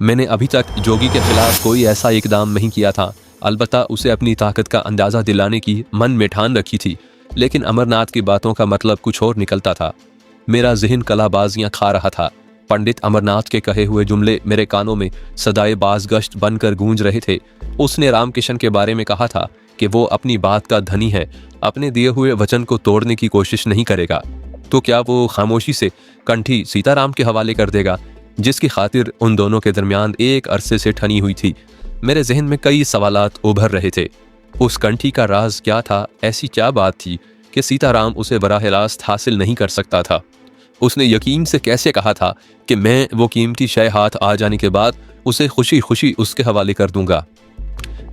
मैंने अभी तक जोगी के खिलाफ कोई ऐसा इकदाम नहीं किया था। अलबत्ता उसे अपनी ताकत का अंदाज़ा दिलाने की मन में ठान रखी थी, लेकिन अमरनाथ की बातों का मतलब कुछ और निकलता था। मेरा जहन कलाबाजियाँ खा रहा था। पंडित अमरनाथ के कहे हुए जुमले मेरे कानों में सदाए बाज़गश्त बनकर गूंज रहे थे। उसने रामकिशन के बारे में कहा था कि वो अपनी बात का धनी है, अपने दिए हुए वचन को तोड़ने की कोशिश नहीं करेगा। तो क्या वो खामोशी से कंठी सीताराम के हवाले कर देगा, जिसकी खातिर उन दोनों के दरमियान एक अरसे से ठनी हुई थी? मेरे जहन में कई सवालात उभर रहे थे। उस कंठी का राज क्या था? ऐसी क्या बात थी कि सीताराम उसे बराह रास्त हासिल नहीं कर सकता था? उसने यकीन से कैसे कहा था कि मैं वो कीमती शय हाथ आ जाने के बाद उसे खुशी खुशी उसके हवाले कर दूंगा?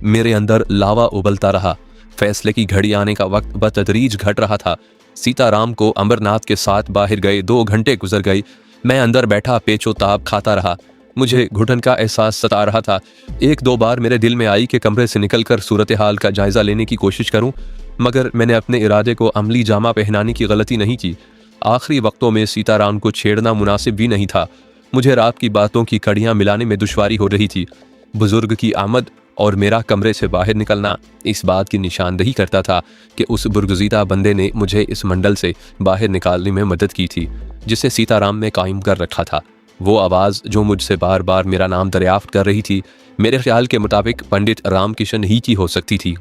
मेरे अंदर लावा उबलता रहा। फैसले की घड़ी आने का वक्त बतदरीज घट रहा था। सीताराम को अमरनाथ के साथ बाहर गए 2 घंटे गुजर गए। मैं अंदर बैठा पेचो ताप खाता रहा। मुझे घुटन का एहसास सता रहा था। 1-2 बार मेरे दिल में आई कि कमरे से निकलकर सूरत हाल का जायजा लेने की कोशिश करूं, मगर मैंने अपने इरादे को अमली जामा पहनाने की गलती नहीं की। आखिरी वक्तों में सीताराम को छेड़ना मुनासिब भी नहीं था। मुझे रात की बातों की कड़ियां मिलाने में दुश्वारी हो रही थी। बुजुर्ग की आमद और मेरा कमरे से बाहर निकलना इस बात की निशानदही करता था कि उस बुर्गुज़ीदा बंदे ने मुझे इस मंडल से बाहर निकालने में मदद की थी, जिसे सीताराम ने कायम कर रखा था। वो आवाज़ जो मुझसे बार बार मेरा नाम दरियाफ्त कर रही थी, मेरे ख्याल के मुताबिक पंडित रामकिशन ही की हो सकती थी।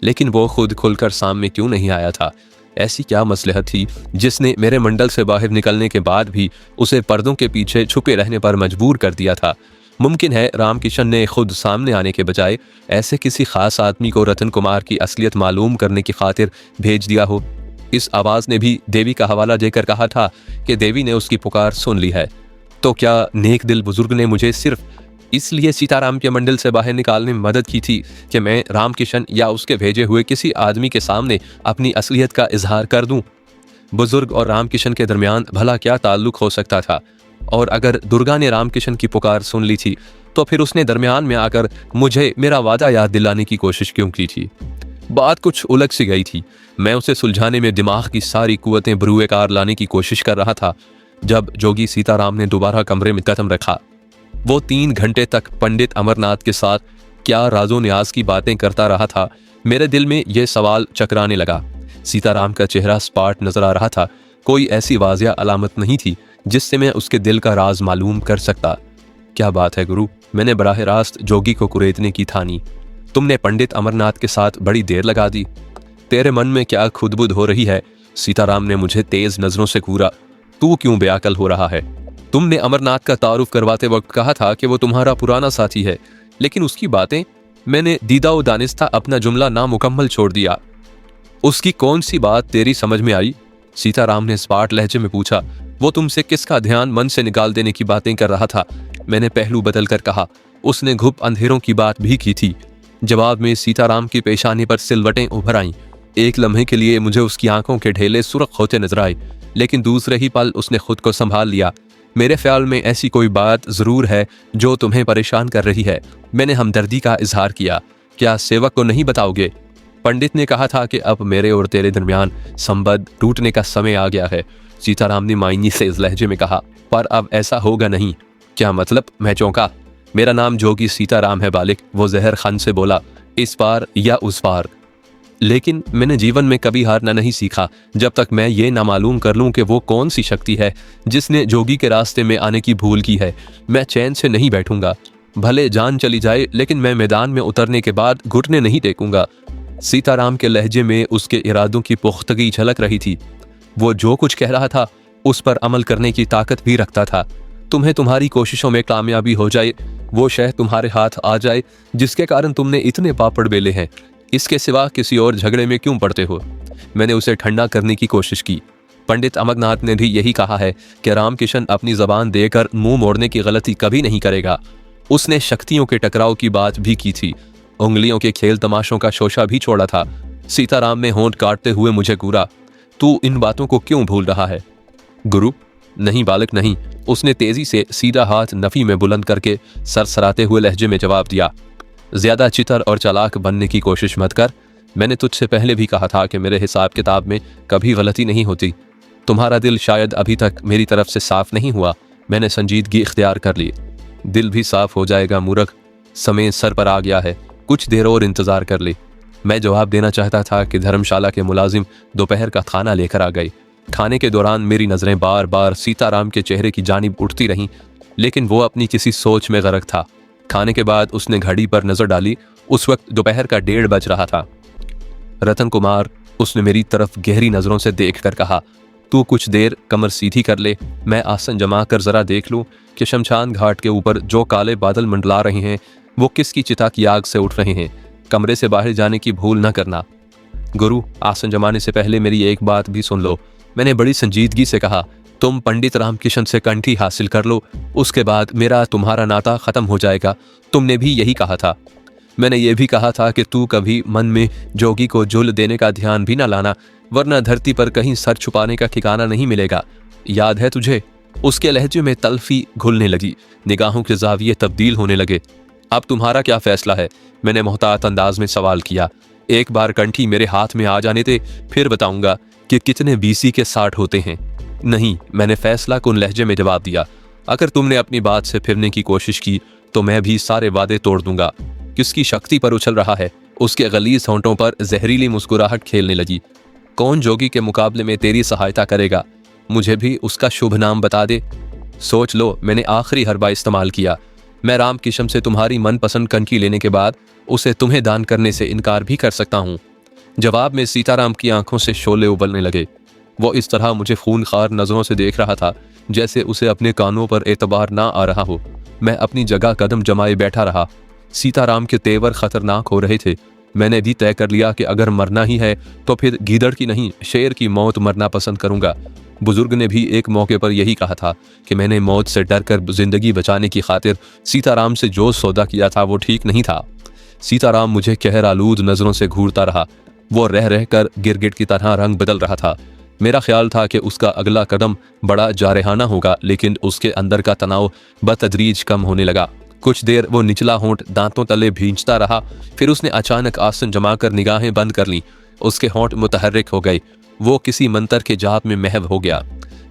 लेकिन वो खुद खुलकर सामने क्यों नहीं आया था? ऐसी क्या मसलहत थी जिसने मेरे मंडल से बाहर निकलने के बाद भी उसे पर्दों के पीछे छुपे रहने पर मजबूर कर दिया था? मुमकिन है रामकिशन ने खुद सामने आने के बजाय ऐसे किसी खास आदमी को रतन कुमार की असलियत मालूम करने की खातिर भेज दिया हो। इस आवाज़ ने भी देवी का हवाला देकर कहा था कि देवी ने उसकी पुकार सुन ली है। तो क्या नेक दिल बुजुर्ग ने मुझे सिर्फ इसलिए सीताराम के मंडल से बाहर निकालने में मदद की थी कि मैं रामकिशन या उसके भेजे हुए किसी आदमी के सामने अपनी असलियत का इजहार कर दूं? बुजुर्ग और रामकिशन के दरमियान भला क्या ताल्लुक हो सकता था? और अगर दुर्गा ने रामकिशन की पुकार सुन ली थी, तो फिर उसने दरमियान में आकर मुझे मेरा वादा याद दिलाने की कोशिश क्यों की थी? बात कुछ उलझ सी गई थी। मैं उसे सुलझाने में दिमाग की सारी कुव्वतें बरूए कार लाने की कोशिश कर रहा था जब जोगी सीताराम ने दोबारा कमरे में कदम रखा। वो 3 घंटे तक पंडित अमरनाथ के साथ क्या राजो न्याज की बातें करता रहा था। मेरे दिल में यह सवाल चकराने लगा। सीताराम का चेहरा सपाट नजर आ रहा था। कोई ऐसी वाजिया अलामत नहीं थी जिससे मैं उसके दिल का राज मालूम कर सकता। क्या बात है गुरु, मैंने बराह रास्त जोगी को कुरेदने की ठानी। तुमने पंडित अमरनाथ के साथ बड़ी देर लगा दी। तेरे मन में क्या खुदबुद हो रही है? सीताराम ने मुझे तेज नजरों से घूरा। तू क्यों बेअकल हो रहा है? तुमने अमरनाथ का तारुफ करवाते वक्त कहा था कि वो तुम्हारा पुराना साथी है, लेकिन उसकी बातें। मैंने दीदा व दानिस्ता अपना जुमला नामुकम्मल छोड़ दिया। उसकी कौन सी बात तेरी समझ में आई? सीताराम ने स्पाट लहजे में पूछा। वो तुमसे किसका ध्यान मन से निकाल देने की बातें कर रहा था। मैंने पहलू बदल कर कहा। उसने घुप अंधेरों की बात भी की थी। जवाब में सीताराम की पेशानी पर सिलवटें उभर आईं। एक लम्हे के लिए मुझे उसकी आंखों के ढेले सुर्ख होते नजर आए, लेकिन दूसरे ही पल उसने खुद को संभाल लिया। मेरे ख्याल में ऐसी कोई बात जरूर है जो तुम्हें परेशान कर रही है। मैंने हमदर्दी का इजहार किया। क्या सेवक को नहीं बताओगे? पंडित ने कहा था कि अब मेरे और तेरे दरमियान संबंध टूटने का समय आ गया है। सीताराम ने मायनी से इस लहजे में कहा। पर अब ऐसा होगा नहीं। क्या मतलब? मैं चौंका। मेरा नाम जोगी सीताराम है बालिक, वो जहर खान से बोला। इस पार या उस पार। लेकिन मैंने जीवन में कभी हारना नहीं सीखा जब तक मैं ये ना मालूम कर लूं कि वो कौन सी शक्ति है जिसने जोगी के रास्ते में आने की भूल की है। मैं चैन से नहीं बैठूंगा। भले जान चली जाए, लेकिन मैं मैदान में उतरने के बाद घुटने नहीं टेकूंगा। सीताराम के लहजे में उसके इरादों की पुख्तगी झलक रही थी। वो जो कुछ कह रहा था उस पर अमल करने की ताकत भी रखता था। तुम्हें तुम्हारी कोशिशों में कामयाबी हो जाए, वो शय तुम्हारे हाथ आ जाए जिसके कारण तुमने इतने पापड़ बेले हैं, इसके सिवा किसी और झगड़े में क्यों पड़ते हो? मैंने उसे ठंडा करने की कोशिश की। पंडित अमरनाथ ने भी यही कहा है कि रामकिशन अपनी जबान देकर मुंह मोड़ने की गलती कभी नहीं करेगा। उसने शक्तियों के टकराव की बात भी की थी। उंगलियों के खेल तमाशों का शोशा भी छोड़ा था। सीताराम ने होंठ काटते हुए मुझे घूरा। तू इन बातों को क्यों भूल रहा है? गुरु, नहीं बालक नहीं। उसने तेजी से सीधा हाथ नफी में बुलंद करके सरसराते हुए लहजे में जवाब दिया। ज्यादा चितर और चालाक बनने की कोशिश मत कर। मैंने तुझसे पहले भी कहा था कि मेरे हिसाब किताब में कभी गलती नहीं होती। तुम्हारा दिल शायद अभी तक मेरी तरफ से साफ नहीं हुआ। मैंने संजीदगी इख्तियार कर ली। दिल भी साफ हो जाएगा मूर्ख। समय सर पर आ गया है, कुछ देर और इंतजार कर ले। मैं जवाब देना चाहता था कि धर्मशाला के मुलाजिम दोपहर का खाना लेकर आ गए। खाने के दौरान मेरी नजरें बार बार सीताराम के चेहरे की जानिब उठती रहीं, लेकिन वो अपनी किसी सोच में गर्क था। खाने के बाद उसने घड़ी पर नजर डाली। उस वक्त दोपहर का 1:30 बज रहा था। रतन कुमार, उसने मेरी तरफ गहरी नजरों से देखकर कहा, तू कुछ देर कमर सीधी कर ले, मैं आसन जमा कर जरा देख लूं कि शमशान घाट के ऊपर जो काले बादल मंडला रहे हैं वो किसकी चिता की आग से उठ रहे हैं। कमरे से बाहर जाने की भूल न करना। गुरु, आसन जमाने से पहले मेरी एक बात भी सुन लो। मैंने बड़ी संजीदगी से कहा, तुम पंडित रामकिशन से कंठी हासिल कर लो, उसके बाद मेरा तुम्हारा नाता खत्म हो जाएगा। तुमने भी यही कहा था। मैंने ये भी कहा था कि तू कभी मन में जोगी को जुल देने का ध्यान भी न लाना, वरना धरती पर कहीं सर छुपाने का ठिकाना नहीं मिलेगा। याद है तुझे? उसके लहजे में तल्फी घुलने लगी, निगाहों के जाविये तब्दील होने लगे। अब तुम्हारा क्या फैसला है? मैंने मोहतात अंदाज में सवाल किया। एक बार कंठी मेरे हाथ में आ जाने दे, फिर बताऊंगा कि कितने बीसी के 60 होते हैं। नहीं, मैंने फैसला कुन लहजे में जवाब दिया। अगर तुमने अपनी बात से फिरने की कोशिश की तो मैं भी सारे वादे तोड़ दूंगा। किसकी शक्ति पर उछल रहा है? उसके गलीज होंठों पर जहरीली मुस्कुराहट खेलने लगी। कौन जोगी के मुकाबले में तेरी सहायता करेगा? मुझे भी उसका शुभ नाम बता दे। सोच लो, मैंने आखिरी हरबा इस्तेमाल किया। मैं रामकिशन से तुम्हारी मनपसंद कंठी लेने के बाद उसे तुम्हें दान करने से इनकार भी कर सकता हूँ। जवाब में सीताराम की आंखों से शोले उबलने लगे। वो इस तरह मुझे खूनखार नजरों से देख रहा था जैसे उसे अपने कानों पर एतबार ना आ रहा हो। मैं अपनी जगह कदम जमाए बैठा रहा। सीताराम के तेवर खतरनाक हो रहे थे। मैंने भी तय कर लिया कि अगर मरना ही है तो फिर गीदड़ की नहीं, शेर की मौत मरना पसंद करूंगा। बुजुर्ग ने भी एक मौके पर यही कहा था कि मैंने मौत से डरकर जिंदगी बचाने की खातिर सीताराम से जो सौदा किया था वो ठीक नहीं था। सीताराम मुझे कहरालूद नजरों से घूरता रहा। वो रह रहकर गिरगिट की तरह रंग बदल रहा था। मेरा ख्याल था कि उसका अगला कदम बड़ा जारहाना होगा, लेकिन उसके अंदर का तनाव बतदरीज कम होने लगा। कुछ देर वो निचला होंठ दांतों तले भींचता रहा, फिर उसने अचानक आसन जमाकर निगाहें बंद कर लीं। उसके होंठ मुतहर्रिक हो गए। वो किसी मंतर के जाप में महव हो गया।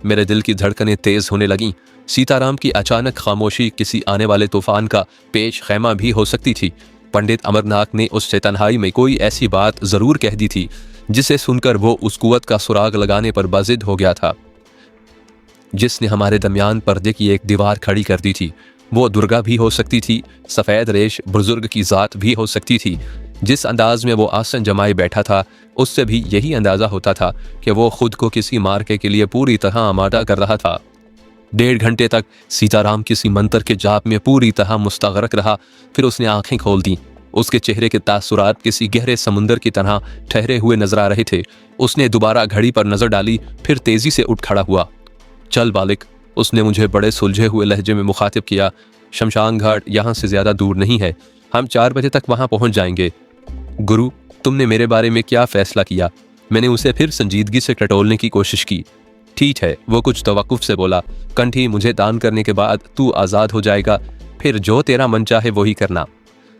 मेरे दिल की धड़कनें तेज होने लगीं। सीताराम की अचानक खामोशी किसी आने वाले तूफान का पेश खैमा भी हो सकती थी। पंडित अमरनाथ ने उससे तन्हाई में कोई ऐसी बात जरूर कह दी थी जिसे सुनकर वो उस कुव्वत का सुराग लगाने पर बाजिद हो गया था जिसने हमारे दरमियान पर्दे की एक दीवार खड़ी कर दी थी। वो दुर्गा भी हो सकती थी, सफ़ेद रेश बुजुर्ग की ज़ात भी हो सकती थी। जिस अंदाज में वो आसन जमाए बैठा था उससे भी यही अंदाज़ा होता था कि वो खुद को किसी मार्के के लिए पूरी तरह आमादा कर रहा था। 1.5 घंटे तक सीताराम किसी मंतर के जाप में पूरी तरह मुस्तगरक रहा। फिर उसने आंखें खोल दी। उसके चेहरे के तासुरात किसी गहरे समुंदर की तरह ठहरे हुए नजर आ रहे थे। उसने दोबारा घड़ी पर नजर डाली, फिर तेजी से उठ खड़ा हुआ। चल बालिक, उसने मुझे बड़े सुलझे हुए लहजे में मुखातिब किया। शमशान घाट यहाँ से ज्यादा दूर नहीं है, हम 4 बजे तक वहां पहुंच जाएंगे। गुरु, तुमने मेरे बारे में क्या फैसला किया? मैंने उसे फिर संजीदगी से टटोलने की कोशिश की। ठीक है, वो कुछ तवक्कुफ से बोला। कंठी मुझे दान करने के बाद तू आज़ाद हो जाएगा, फिर जो तेरा मन चाहे वही करना।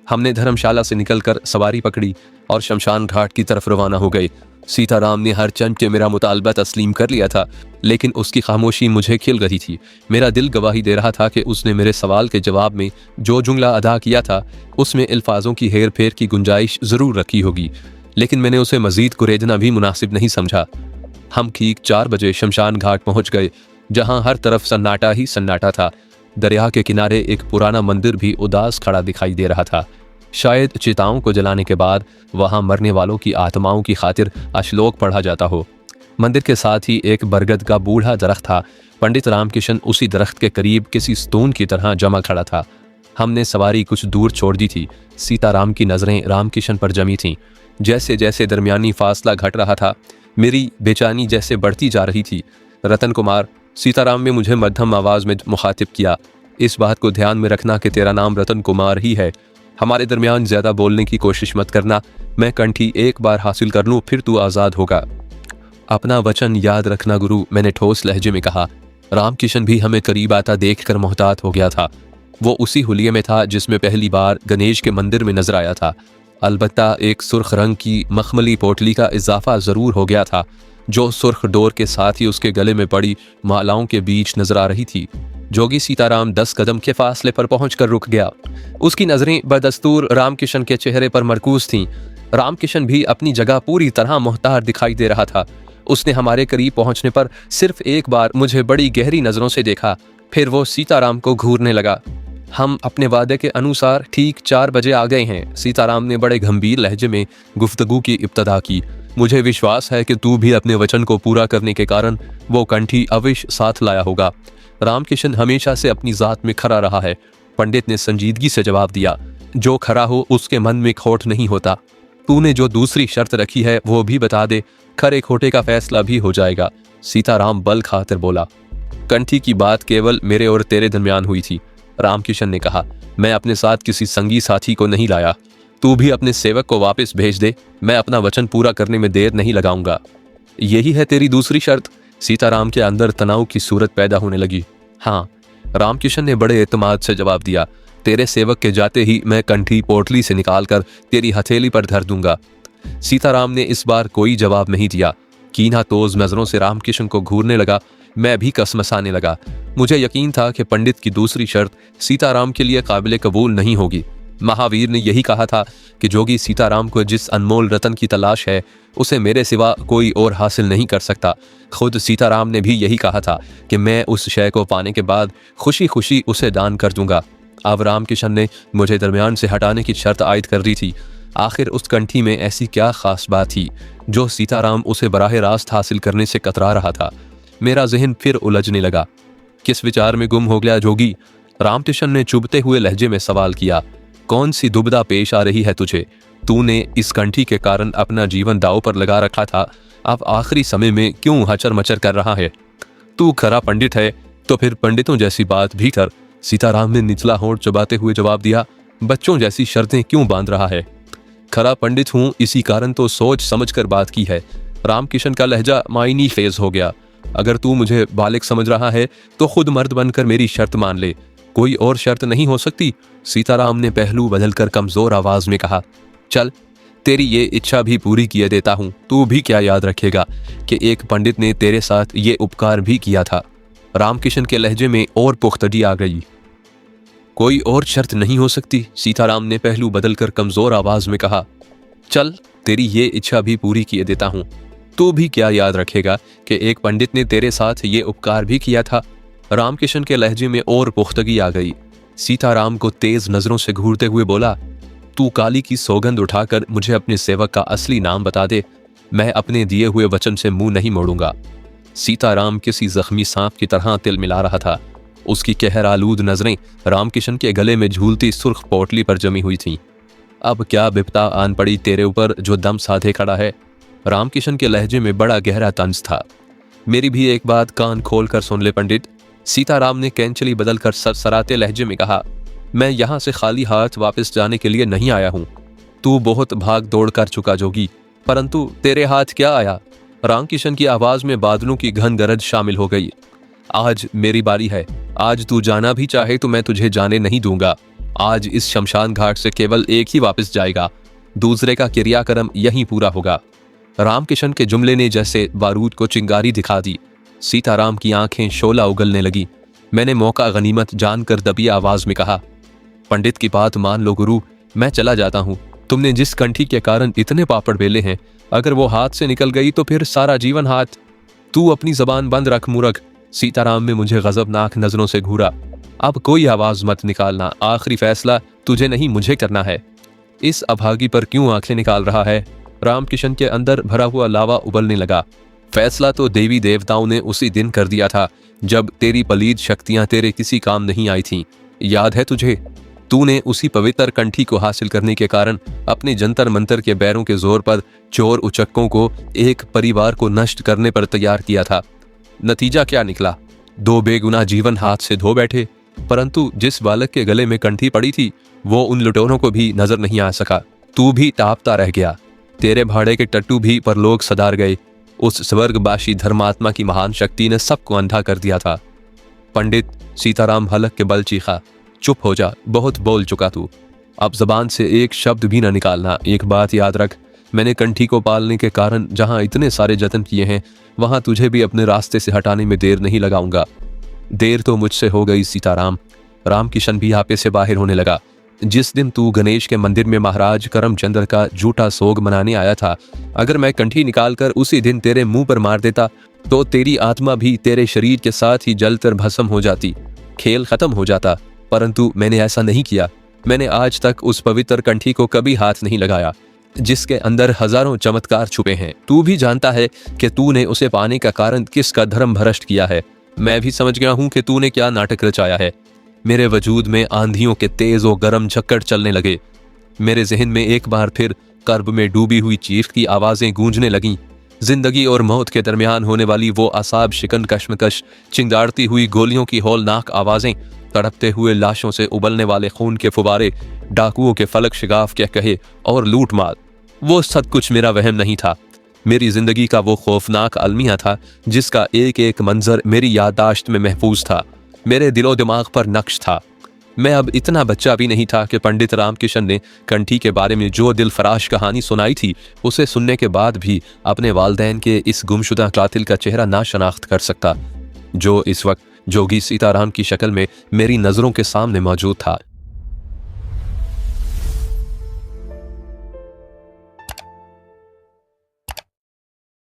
हमने धर्मशाला से निकलकर सवारी पकड़ी और शमशान घाट की तरफ रवाना हो गए। सीताराम ने हर चंद के मेरा मुतालबा तस्लीम कर लिया था, लेकिन उसकी खामोशी मुझे खिल रही थी। मेरा दिल गवाही दे रहा था कि उसने मेरे सवाल के जवाब में जो जुमला अदा किया था उसमें अल्फाजों की हेर फेर की गुंजाइश ज़रूर रखी होगी, लेकिन मैंने उसे मजीद कुरेदना भी मुनासिब नहीं समझा। हम ठीक 4 बजे शमशान घाट पहुंच गए, जहां हर तरफ सन्नाटा ही सन्नाटा था। दरिया के किनारे एक पुराना मंदिर भी उदास खड़ा दिखाई दे रहा था। शायद चिताओं को जलाने के बाद वहां मरने वालों की आत्माओं की खातिर अश्लोक पढ़ा जाता हो। मंदिर के साथ ही एक बरगद का बूढ़ा दरख्त था। पंडित रामकिशन उसी दरख्त के करीब किसी स्तून की तरह जमा खड़ा था। हमने सवारी कुछ दूर छोड़ दी थी। सीताराम की नज़रें रामकिशन पर जमी थीं। जैसे जैसे दरमियानी फासला घट रहा था, मेरी बेचैनी जैसे बढ़ती जा रही थी। रतन कुमार, सीताराम ने मुझे मध्यम आवाज़ में मुखातिब किया, इस बात को ध्यान में रखना कि तेरा नाम रतन कुमार ही है। हमारे दरमियान ज़्यादा बोलने की कोशिश मत करना। मैं कंठी एक बार हासिल कर लूँ फिर तू आज़ाद होगा। अपना वचन याद रखना गुरु, मैंने ठोस लहजे में कहा। रामकिशन भी हमें करीब आता देखकर मोहतात हो गया था। वो उसी हुलिये में था जिसमें पहली बार गणेश के मंदिर में नजर आया था। अलबत्ता एक सुर्ख रंग की मखमली पोटली का इजाफा ज़रूर हो गया था, जो सुर्ख डोर के साथ ही उसके गले में पड़ी मालाओं के बीच नजर आ रही थी। जोगी सीताराम 10 कदम के फासले पर पहुंचकर रुक गया। उसकी नजरें बदस्तूर रामकिशन के चेहरे पर मरकूज थीं। रामकिशन भी अपनी जगह पूरी तरह मुहतार दिखाई दे रहा था। उसने हमारे करीब पहुंचने पर सिर्फ एक बार मुझे बड़ी गहरी नजरों से देखा, फिर वो सीताराम को घूरने लगा। हम अपने वादे के अनुसार ठीक 4 बजे आ गए हैं, सीताराम ने बड़े गंभीर लहजे में गुफ्तगू की इब्तदा की। मुझे विश्वास है कि तू भी अपने वचन को पूरा करने के कारण वो कंठी अवश्य साथ लाया होगा। रामकिशन हमेशा से अपनी जात में खरा रहा है। पंडित ने संजीदगी से जवाब दिया, जो खरा हो उसके मन में खोट नहीं होता। तूने जो दूसरी शर्त रखी है वो भी बता दे, खरे खोटे का फैसला भी हो जाएगा। सीताराम बल खातिर बोला। कंठी की बात केवल मेरे और तेरे दरमियान हुई थी, रामकिशन ने कहा। मैं अपने साथ किसी संगी साथी को नहीं लाया। तू भी अपने सेवक को वापस भेज दे, मैं अपना वचन पूरा करने में देर नहीं लगाऊंगा। यही है तेरी दूसरी शर्त? सीताराम के अंदर तनाव की सूरत पैदा होने लगी। हाँ, रामकिशन ने बड़े एतमाद से जवाब दिया। तेरे सेवक के जाते ही मैं कंठी पोटली से निकालकर तेरी हथेली पर धर दूंगा। सीताराम ने इस बार कोई जवाब नहीं दिया। कीना तोज नजरों से रामकिशन को घूरने लगा। मैं भी कसमसाने लगा। मुझे यकीन था कि पंडित की दूसरी शर्त सीताराम के लिए काबिल कबूल नहीं होगी। महावीर ने यही कहा था कि जोगी सीताराम को जिस अनमोल रतन की तलाश है उसे मेरे सिवा कोई और हासिल नहीं कर सकता। खुद सीताराम ने भी यही कहा था कि मैं उस शय को पाने के बाद खुशी खुशी उसे दान कर दूंगा। अब रामकिशन ने मुझे दरमियान से हटाने की शर्त आयद कर दी थी। आखिर उस कंठी में ऐसी क्या खास बात थी जो सीताराम उसे बराह रास्त हासिल करने से कतरा रहा था? मेरा जहन फिर उलझने लगा। किस विचार में गुम हो गया जोगी? रामकिशन ने चुभते हुए लहजे में सवाल किया। कौन सी दुविधा पेश आ रही है तुझे? तूने इस कंठी के कारण अपना जीवन दांव पर लगा रखा था, अब आखिरी समय में क्यों हचर मचर कर रहा है? तू खरा पंडित है तो फिर पंडितों जैसी बात भी कर। सीताराम ने निचला होंठ चबाते हुए जवाब दिया। बच्चों जैसी शर्तें क्यों बांध रहा है? खरा पंडित हूं, इसी कारण तो सोच समझ कर बात की है। रामकिशन का लहजा मायनी फेज हो गया। अगर तू मुझे बालिग समझ रहा है तो खुद मर्द बनकर मेरी शर्त मान ले। कोई और शर्त नहीं हो सकती? सीताराम ने पहलू बदलकर कमजोर आवाज में कहा। चल, तेरी ये इच्छा भी पूरी किए देता हूं। तू भी क्या याद रखेगा कि एक पंडित ने तेरे साथ ये उपकार भी किया था। रामकिशन के लहजे में और पुख्तगी आ गई। कोई और शर्त नहीं हो सकती? सीताराम ने पहलू बदलकर कमजोर आवाज में कहा। चल, तेरी ये इच्छा भी पूरी किए देता हूं। तू भी क्या याद रखेगा कि एक पंडित ने तेरे साथ ये उपकार भी किया था। रामकिशन के लहजे में और पुख्तगी आ गई। सीताराम को तेज नजरों से घूरते हुए बोला, तू काली की सौगंध उठाकर मुझे अपने सेवक का असली नाम बता दे, मैं अपने दिए हुए वचन से मुंह नहीं मोड़ूंगा। सीताराम किसी जख्मी सांप की तरह तिल मिला रहा था। उसकी कहर आलूद नजरें रामकिशन के गले में झूलती सुर्ख पोटली पर जमी हुई थीं। अब क्या बिपता आन पड़ी तेरे ऊपर जो दम साधे खड़ा है? रामकिशन के लहजे में बड़ा गहरा तंज था। मेरी भी एक बात कान खोल कर सुन ले पंडित, सीताराम ने कैंचली बदलकर सरसराते लहजे में कहा। मैं यहाँ से खाली हाथ वापस जाने के लिए नहीं आया हूँ। तू बहुत भाग दौड़ कर चुका जोगी, परंतु तेरे हाथ क्या आया? रामकिशन की आवाज में बादलों की घन गरज शामिल हो गई। आज मेरी बारी है। आज तू जाना भी चाहे तो मैं तुझे जाने नहीं दूंगा। आज इस शमशान घाट से केवल एक ही वापस जाएगा, दूसरे का क्रियाक्रम यहीं पूरा होगा। रामकिशन के जुमले ने जैसे बारूद को चिंगारी दिखा दी। सीताराम की आंखें शोला उगलने लगी। मैंने मौका गनीमत जानकर दबी आवाज में कहा, पंडित की बात मान लो गुरु, मैं चला जाता हूँ। तुमने जिस कंठी के कारण इतने पापड़ बेले हैं, अगर वो हाथ से निकल गई तो फिर सारा जीवन हाथ। तू अपनी जबान बंद रख मूर्ख। सीताराम ने मुझे गजबनाक नजरों से घूरा। अब कोई आवाज मत निकालना, आखिरी फैसला तुझे नहीं मुझे करना है। इस अभागी पर क्यों आंखें निकाल रहा है? रामकिशन के अंदर भरा हुआ लावा उबलने लगा। फैसला तो देवी देवताओं ने उसी दिन कर दिया था जब तेरी पलीद शक्तियां तेरे किसी काम नहीं आई थीं। याद है तुझे? तूने उसी पवित्र कंठी को हासिल करने के कारण अपने जंतर मंतर के बैरों के जोर पर चोर उचक्कों को, एक परिवार को नष्ट करने पर तैयार किया था। नतीजा क्या निकला? 2 बेगुनाह जीवन हाथ से धो बैठे। परंतु जिस बालक के गले में कंठी पड़ी थी वो उन लुटेरों को भी नजर नहीं आ सका। तू भी तापता रह गया। तेरे भाड़े के टट्टू भी परलोक सदार गए। उस स्वर्गवासी धर्मात्मा की महान शक्ति ने सबको अंधा कर दिया था। पंडित, सीताराम हलक के बल चीखा, चुप हो जा, बहुत बोल चुका तू। अब जबान से एक शब्द भी न निकालना। एक बात याद रख, मैंने कंठी को पालने के कारण जहां इतने सारे जतन किए हैं, वहां तुझे भी अपने रास्ते से हटाने में देर नहीं लगाऊंगा। देर तो मुझसे हो गई सीताराम। राम किशन भी आपे से बाहर होने लगा। जिस दिन तू गणेश के मंदिर में महाराज करमचंद्र का झूठा सोग मनाने आया था, अगर मैं कंठी निकालकर उसी दिन तेरे मुंह पर मार देता तो तेरी आत्मा भी तेरे शरीर के साथ ही जलकर भस्म हो जाती, खेल खत्म हो जाता। परंतु मैंने ऐसा नहीं किया। मैंने आज तक उस पवित्र कंठी को कभी हाथ नहीं लगाया जिसके अंदर हजारों चमत्कार छुपे हैं। तू भी जानता है कि तूने उसे पाने का कारण किसका धर्म भ्रष्ट किया है। मैं भी समझ गया हूं कि तूने क्या नाटक रचाया है। मेरे वजूद में आंधियों के तेज और गर्म झक्कड़ चलने लगे। मेरे जहन में एक बार फिर कर्ब में डूबी हुई चीख की आवाजें गूंजने लगीं। जिंदगी और मौत के दरमियान होने वाली वो असाब शिकन कश्मकश, चिंगाड़ती हुई गोलियों की हौलनाक आवाजें, तड़पते हुए लाशों से उबलने वाले खून के फुवारे, डाकुओं के फलक शिगाफ के कहे और लूट मार, वो सब कुछ मेरा वहम नहीं था। मेरी जिंदगी का वो खौफनाक अलमिया था जिसका एक एक मंजर मेरी याददाश्त में महफूज था, मेरे दिलो दिमाग पर नक्श था। मैं अब इतना बच्चा भी नहीं था कि पंडित रामकिशन ने कंठी के बारे में जो दिल फराश कहानी सुनाई थी, उसे सुनने के बाद भी अपने वालदैन के इस गुमशुदा कातिल का चेहरा ना शनाख्त कर सकता, जो इस वक्त जोगी सीताराम की शक्ल में मेरी नजरों के सामने मौजूद था।